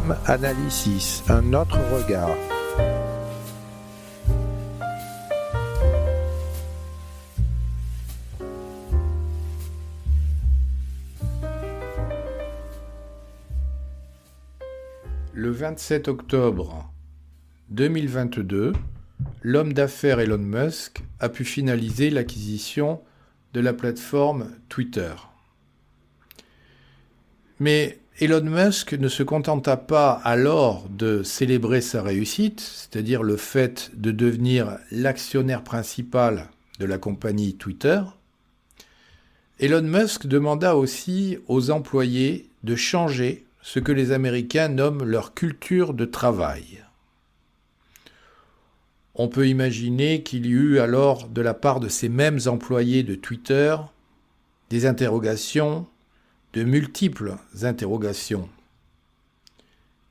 Scrum Analysis, un autre regard. Le 27 octobre 2022, l'homme d'affaires Elon Musk a pu finaliser l'acquisition de la plateforme Twitter. Mais Elon Musk ne se contenta pas alors de célébrer sa réussite, c'est-à-dire le fait de devenir l'actionnaire principal de la compagnie Twitter. Elon Musk demanda aussi aux employés de changer ce que les Américains nomment leur culture de travail. On peut imaginer qu'il y eut alors de la part de ces mêmes employés de Twitter des interrogations, de multiples interrogations.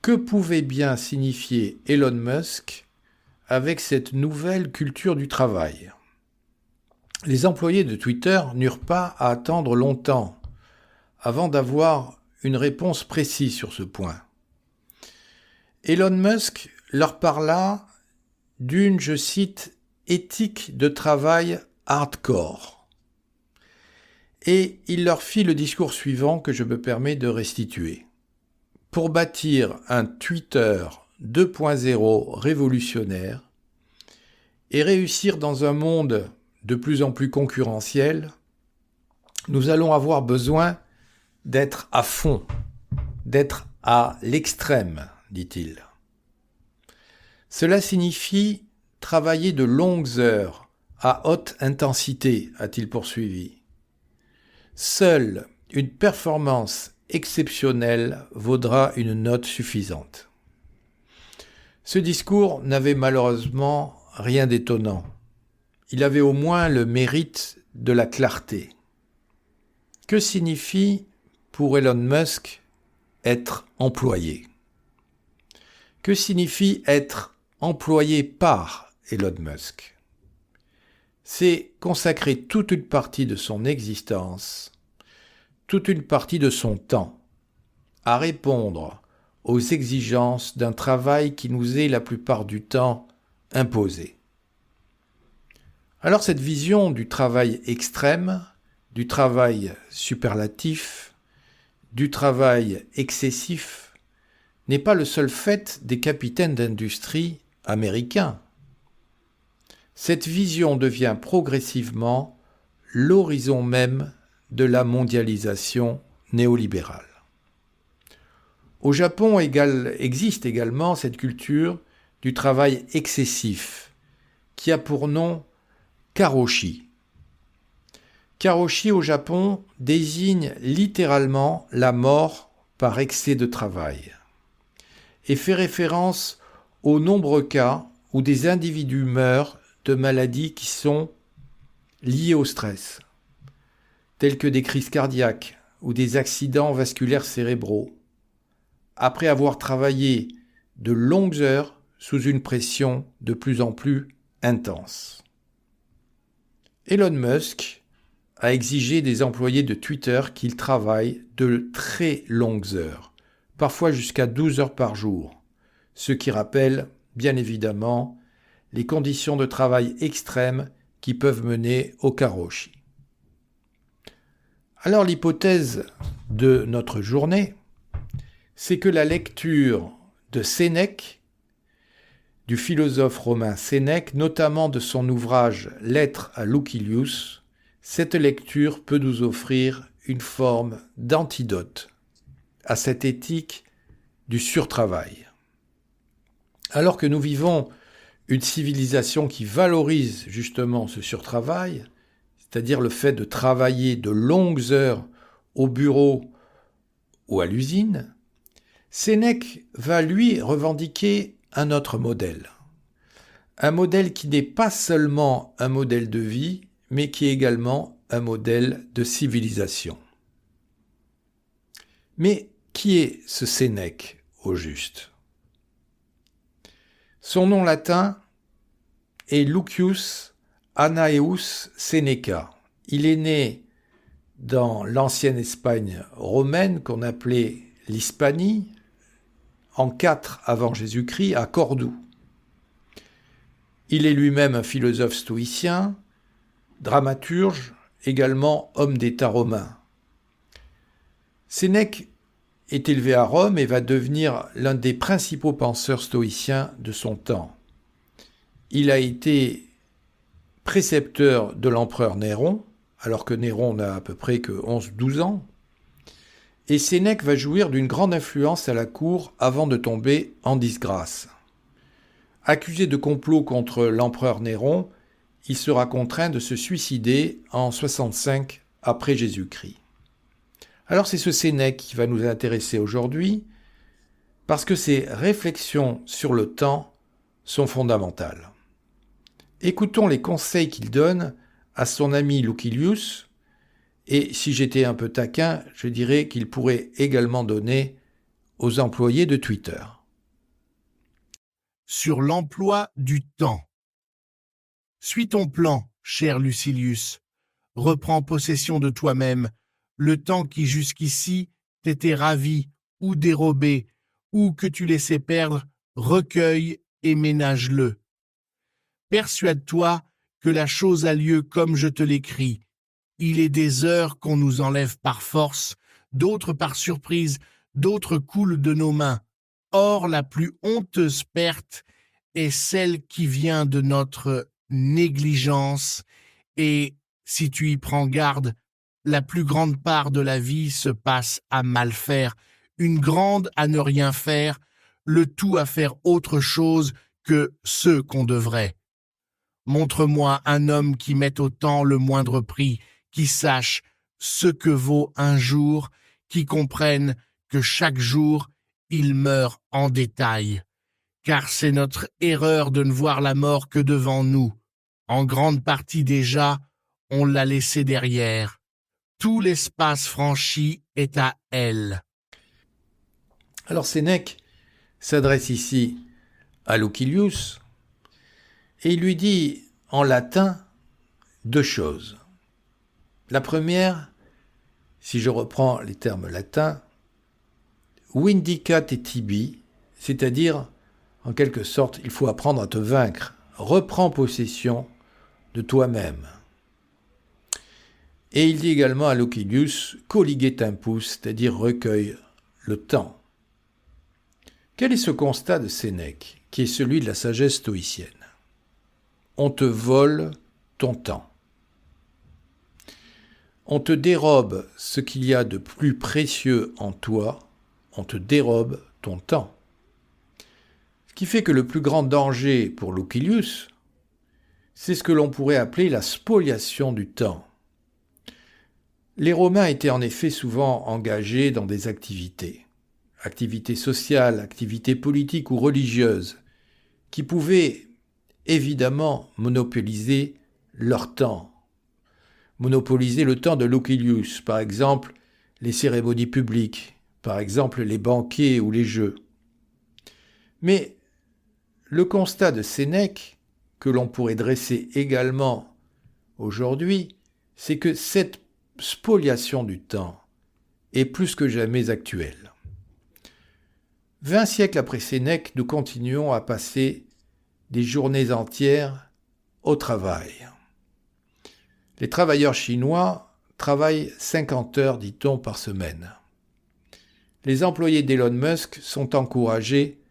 Que pouvait bien signifier Elon Musk avec cette nouvelle culture du travail ? Les employés de Twitter n'eurent pas à attendre longtemps avant d'avoir une réponse précise sur ce point. Elon Musk leur parla d'une, je cite, éthique de travail hardcore. Et il leur fit le discours suivant que je me permets de restituer. Pour bâtir un Twitter 2.0 révolutionnaire et réussir dans un monde de plus en plus concurrentiel, nous allons avoir besoin d'être à fond, d'être à l'extrême, dit-il. Cela signifie travailler de longues heures, à haute intensité, a-t-il poursuivi. Seule une performance exceptionnelle vaudra une note suffisante. Ce discours n'avait malheureusement rien d'étonnant. Il avait au moins le mérite de la clarté. Que signifie pour Elon Musk être employé ? Que signifie être employé par Elon Musk ? C'est consacrer toute une partie de son existence, toute une partie de son temps, à répondre aux exigences d'un travail qui nous est la plupart du temps imposé. Alors cette vision du travail extrême, du travail superlatif, du travail excessif, n'est pas le seul fait des capitaines d'industrie américains. Cette vision devient progressivement l'horizon même de la mondialisation néolibérale. Au Japon existe également cette culture du travail excessif, qui a pour nom karoshi. Karoshi au Japon désigne littéralement la mort par excès de travail et fait référence aux nombreux cas où des individus meurent de maladies qui sont liées au stress, telles que des crises cardiaques ou des accidents vasculaires cérébraux, après avoir travaillé de longues heures sous une pression de plus en plus intense. Elon Musk a exigé des employés de Twitter qu'ils travaillent de très longues heures, parfois jusqu'à 12 heures par jour, ce qui rappelle, bien évidemment, les conditions de travail extrêmes qui peuvent mener au karoshi. Alors l'hypothèse de notre journée, c'est que la lecture de Sénèque, du philosophe romain Sénèque, notamment de son ouvrage « Lettres à Lucilius », cette lecture peut nous offrir une forme d'antidote à cette éthique du surtravail. Alors que nous vivons une civilisation qui valorise justement ce surtravail, c'est-à-dire le fait de travailler de longues heures au bureau ou à l'usine, Sénèque va lui revendiquer un autre modèle. Un modèle qui n'est pas seulement un modèle de vie, mais qui est également un modèle de civilisation. Mais qui est ce Sénèque au juste ? Son nom latin est Lucius Annaeus Seneca. Il est né dans l'ancienne Espagne romaine qu'on appelait l'Hispanie, en 4 avant Jésus-Christ à Cordoue. Il est lui-même un philosophe stoïcien, dramaturge, également homme d'État romain. Sénèque est élevé à Rome et va devenir l'un des principaux penseurs stoïciens de son temps. Il a été précepteur de l'empereur Néron, alors que Néron n'a à peu près que 11-12 ans, et Sénèque va jouir d'une grande influence à la cour avant de tomber en disgrâce. Accusé de complot contre l'empereur Néron, il sera contraint de se suicider en 65 après Jésus-Christ. Alors c'est ce Sénèque qui va nous intéresser aujourd'hui, parce que ses réflexions sur le temps sont fondamentales. Écoutons les conseils qu'il donne à son ami Lucilius, et si j'étais un peu taquin, je dirais qu'il pourrait également donner aux employés de Twitter. Sur l'emploi du temps. Suis ton plan, cher Lucilius. Reprends possession de toi-même. Le temps qui jusqu'ici t'était ravi ou dérobé, ou que tu laissais perdre, recueille et ménage-le. Persuade-toi que la chose a lieu comme je te l'écris. Il est des heures qu'on nous enlève par force, d'autres par surprise, d'autres coulent de nos mains. Or, la plus honteuse perte est celle qui vient de notre négligence, et, si tu y prends garde, la plus grande part de la vie se passe à mal faire, une grande à ne rien faire, le tout à faire autre chose que ce qu'on devrait. Montre-moi un homme qui mette au temps le moindre prix, qui sache ce que vaut un jour, qui comprenne que chaque jour, il meurt en détail. Car c'est notre erreur de ne voir la mort que devant nous. En grande partie déjà, on l'a laissée derrière. Tout l'espace franchi est à elle. Alors Sénèque s'adresse ici à Lucilius et il lui dit en latin 2 choses. La première, si je reprends les termes latins, vindicat te tibi, c'est-à-dire, en quelque sorte, il faut apprendre à te vaincre. Reprends possession de toi-même. Et il dit également à Lucilius, collige tempus, c'est-à-dire recueille le temps. Quel est ce constat de Sénèque, qui est celui de la sagesse stoïcienne ? On te vole ton temps. On te dérobe ce qu'il y a de plus précieux en toi, on te dérobe ton temps. Ce qui fait que le plus grand danger pour Lucilius, c'est ce que l'on pourrait appeler la spoliation du temps. Les Romains étaient en effet souvent engagés dans des activités sociales, activités politiques ou religieuses, qui pouvaient évidemment monopoliser leur temps. Monopoliser le temps de Lucilius, par exemple les cérémonies publiques, par exemple les banquets ou les jeux. Mais le constat de Sénèque, que l'on pourrait dresser également aujourd'hui, c'est que cette spoliation du temps est plus que jamais actuelle. 20 siècles après Sénèque, nous continuons à passer des journées entières au travail. Les travailleurs chinois travaillent 50 heures, dit-on, par semaine. Les employés d'Elon Musk sont encouragés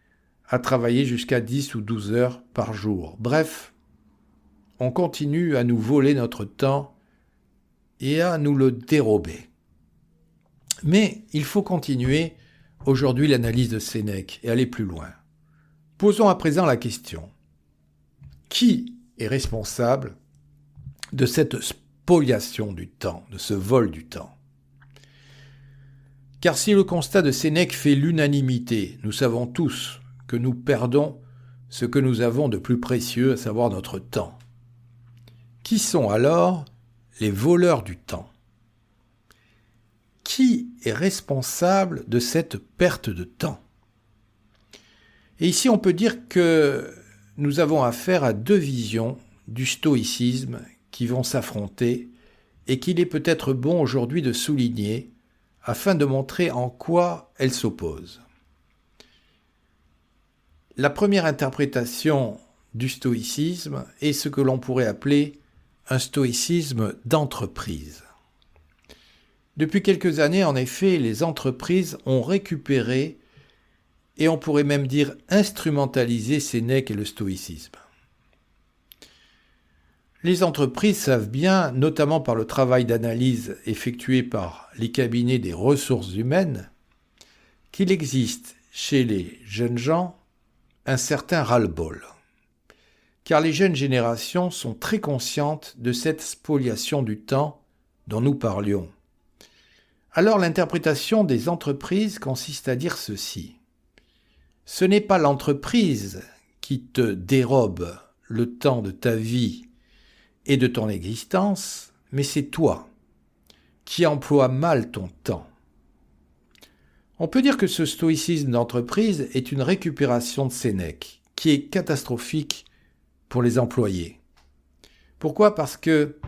à travailler jusqu'à 10 ou 12 heures par jour. Bref, on continue à nous voler notre temps et à nous le dérober. Mais il faut continuer aujourd'hui l'analyse de Sénèque et aller plus loin. Posons à présent la question. Qui est responsable de cette spoliation du temps, de ce vol du temps? Car si le constat de Sénèque fait l'unanimité, nous savons tous que nous perdons ce que nous avons de plus précieux, à savoir notre temps. Qui sont alors les voleurs du temps? Qui est responsable de cette perte de temps? Et ici, on peut dire que nous avons affaire à 2 visions du stoïcisme qui vont s'affronter et qu'il est peut-être bon aujourd'hui de souligner afin de montrer en quoi elles s'opposent. La première interprétation du stoïcisme est ce que l'on pourrait appeler un stoïcisme d'entreprise. Depuis quelques années, en effet, les entreprises ont récupéré, et on pourrait même dire instrumentalisé, Sénèque et le stoïcisme. Les entreprises savent bien, notamment par le travail d'analyse effectué par les cabinets des ressources humaines, qu'il existe chez les jeunes gens un certain ras-le-bol. Car les jeunes générations sont très conscientes de cette spoliation du temps dont nous parlions. Alors l'interprétation des entreprises consiste à dire ceci. Ce n'est pas l'entreprise qui te dérobe le temps de ta vie et de ton existence, mais c'est toi qui emploies mal ton temps. On peut dire que ce stoïcisme d'entreprise est une récupération de Sénèque, qui est catastrophique pour les employés. Pourquoi ? Parce que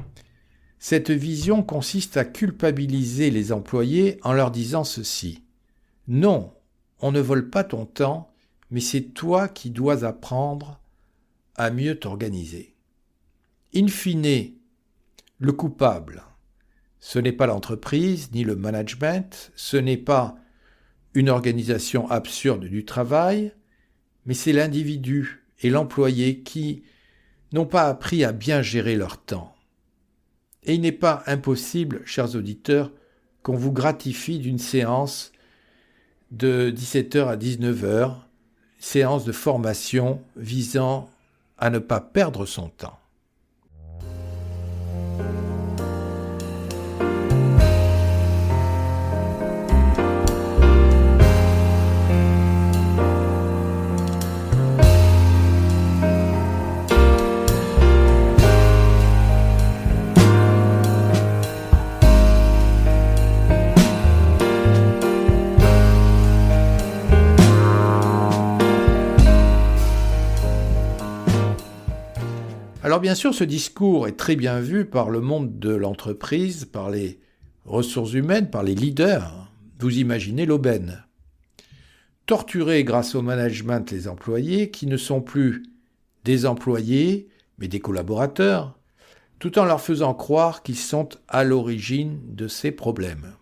cette vision consiste à culpabiliser les employés en leur disant ceci. Non, on ne vole pas ton temps, mais c'est toi qui dois apprendre à mieux t'organiser. In fine, le coupable, ce n'est pas l'entreprise ni le management, ce n'est pas une organisation absurde du travail, mais c'est l'individu et l'employé qui n'ont pas appris à bien gérer leur temps. Et il n'est pas impossible, chers auditeurs, qu'on vous gratifie d'une séance de 17h à 19h, séance de formation visant à ne pas perdre son temps. Alors bien sûr, ce discours est très bien vu par le monde de l'entreprise, par les ressources humaines, par les leaders. Vous imaginez l'aubaine. Torturer grâce au management les employés qui ne sont plus des employés, mais des collaborateurs, tout en leur faisant croire qu'ils sont à l'origine de ces problèmes.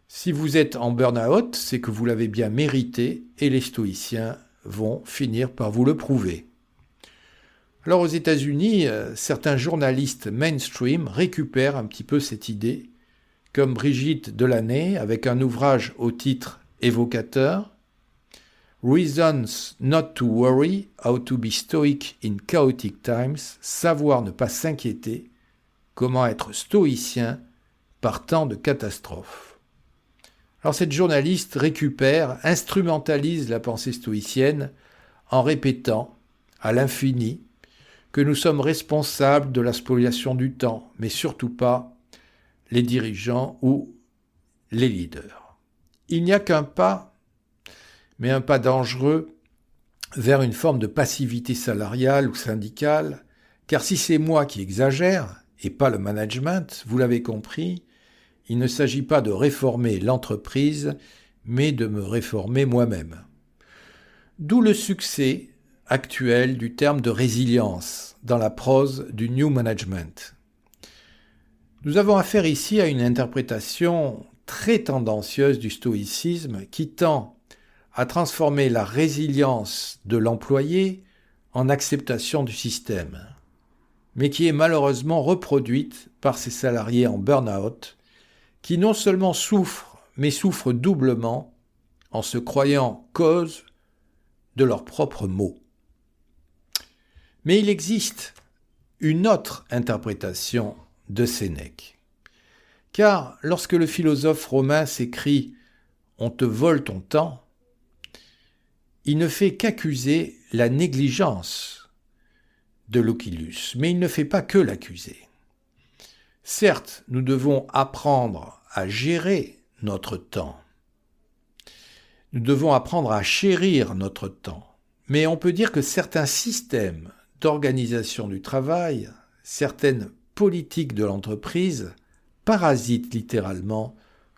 Si vous êtes en burn-out, c'est que vous l'avez bien mérité et les stoïciens vont finir par vous le prouver. Alors aux États-Unis, certains journalistes mainstream récupèrent un petit peu cette idée, comme Brigitte Delaney avec un ouvrage au titre évocateur « Reasons not to worry, how to be stoic in chaotic times, savoir ne pas s'inquiéter, comment être stoïcien par temps de catastrophe ». Alors cette journaliste récupère, instrumentalise la pensée stoïcienne en répétant à l'infini que nous sommes responsables de la spoliation du temps, mais surtout pas les dirigeants ou les leaders. Il n'y a qu'un pas, mais un pas dangereux, vers une forme de passivité salariale ou syndicale, car si c'est moi qui exagère, et pas le management, vous l'avez compris, il ne s'agit pas de réformer l'entreprise, mais de me réformer moi-même. D'où le succès actuel du terme de résilience dans la prose du New Management. Nous avons affaire ici à une interprétation très tendancieuse du stoïcisme qui tend à transformer la résilience de l'employé en acceptation du système, mais qui est malheureusement reproduite par ces salariés en burn-out qui non seulement souffrent, mais souffrent doublement en se croyant cause de leurs propres maux. Mais il existe une autre interprétation de Sénèque. Car lorsque le philosophe romain s'écrie « On te vole ton temps », il ne fait qu'accuser la négligence de Lucilius, mais il ne fait pas que l'accuser. Certes, nous devons apprendre à gérer notre temps. Nous devons apprendre à chérir notre temps. Mais on peut dire que certains systèmes d'organisation du travail, certaines politiques de l'entreprise parasitent littéralement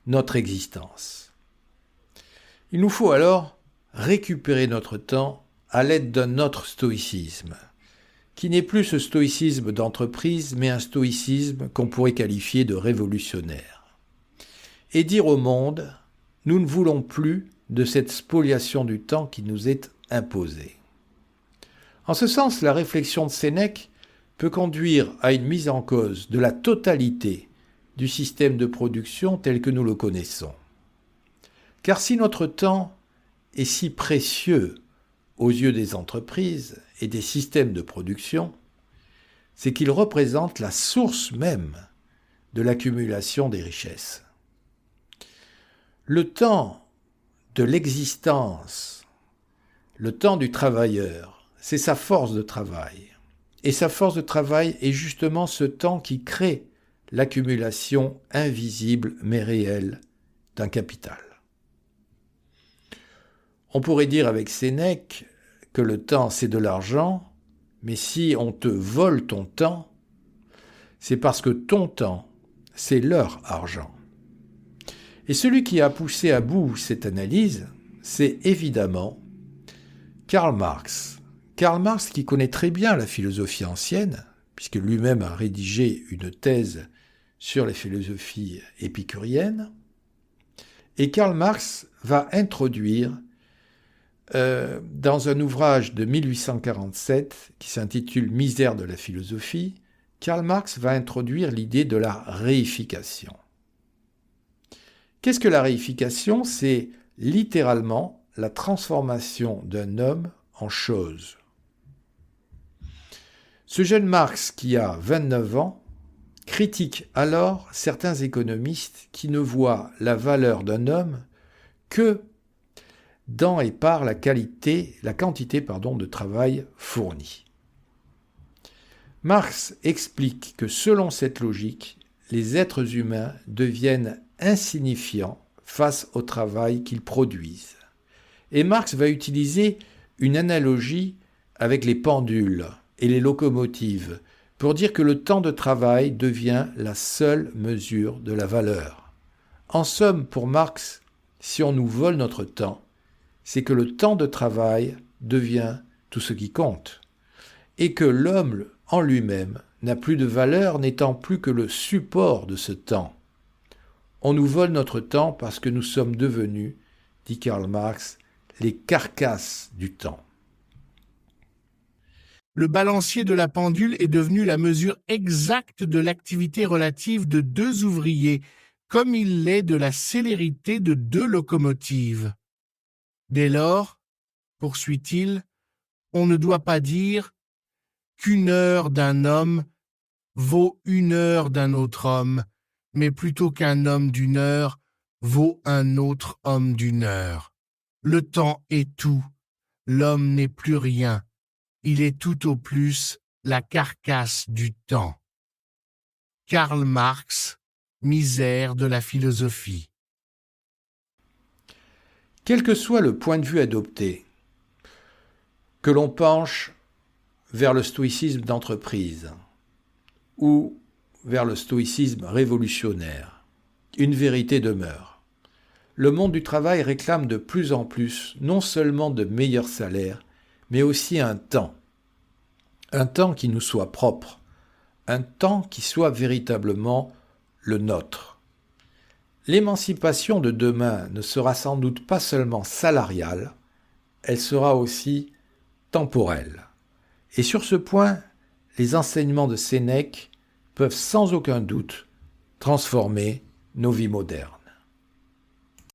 notre existence. Il nous faut alors récupérer notre temps à l'aide d'un autre stoïcisme, qui n'est plus ce stoïcisme d'entreprise, mais un stoïcisme qu'on pourrait qualifier de révolutionnaire. Et dire au monde, nous ne voulons plus de cette spoliation du temps qui nous est imposée. En ce sens, la réflexion de Sénèque peut conduire à une mise en cause de la totalité du système de production tel que nous le connaissons. Car si notre temps est si précieux aux yeux des entreprises et des systèmes de production, c'est qu'il représente la source même de l'accumulation des richesses. Le temps de l'existence, le temps du travailleur, c'est sa force de travail. Et sa force de travail est justement ce temps qui crée l'accumulation invisible mais réelle d'un capital. On pourrait dire avec Sénèque que le temps c'est de l'argent, mais si on te vole ton temps, c'est parce que ton temps c'est leur argent. Et celui qui a poussé à bout cette analyse, c'est évidemment Karl Marx. Karl Marx qui connaît très bien la philosophie ancienne, puisque lui-même a rédigé une thèse sur les philosophies épicuriennes, et Karl Marx va introduire dans un ouvrage de 1847 qui s'intitule « Misère de la philosophie », Karl Marx va introduire l'idée de la réification. Qu'est-ce que la réification ? C'est littéralement la transformation d'un homme en chose. Ce jeune Marx, qui a 29 ans, critique alors certains économistes qui ne voient la valeur d'un homme que dans et par la quantité de travail fourni. Marx explique que selon cette logique, les êtres humains deviennent insignifiants face au travail qu'ils produisent. Et Marx va utiliser une analogie avec les pendules et les locomotives pour dire que le temps de travail devient la seule mesure de la valeur. En somme, pour Marx, si on nous vole notre temps, c'est que le temps de travail devient tout ce qui compte, et que l'homme en lui-même n'a plus de valeur, n'étant plus que le support de ce temps. On nous vole notre temps parce que nous sommes devenus, dit Karl Marx, les carcasses du temps. Le balancier de la pendule est devenu la mesure exacte de l'activité relative de 2 ouvriers, comme il l'est de la célérité de 2 locomotives. Dès lors, poursuit-il, on ne doit pas dire qu'une heure d'un homme vaut une heure d'un autre homme, mais plutôt qu'un homme d'une heure vaut un autre homme d'une heure. Le temps est tout, l'homme n'est plus rien, il est tout au plus la carcasse du temps. Karl Marx, Misère de la philosophie. Quel que soit le point de vue adopté, que l'on penche vers le stoïcisme d'entreprise ou vers le stoïcisme révolutionnaire, une vérité demeure. Le monde du travail réclame de plus en plus non seulement de meilleurs salaires, mais aussi un temps qui nous soit propre, un temps qui soit véritablement le nôtre. L'émancipation de demain ne sera sans doute pas seulement salariale, elle sera aussi temporelle. Et sur ce point, les enseignements de Sénèque peuvent sans aucun doute transformer nos vies modernes.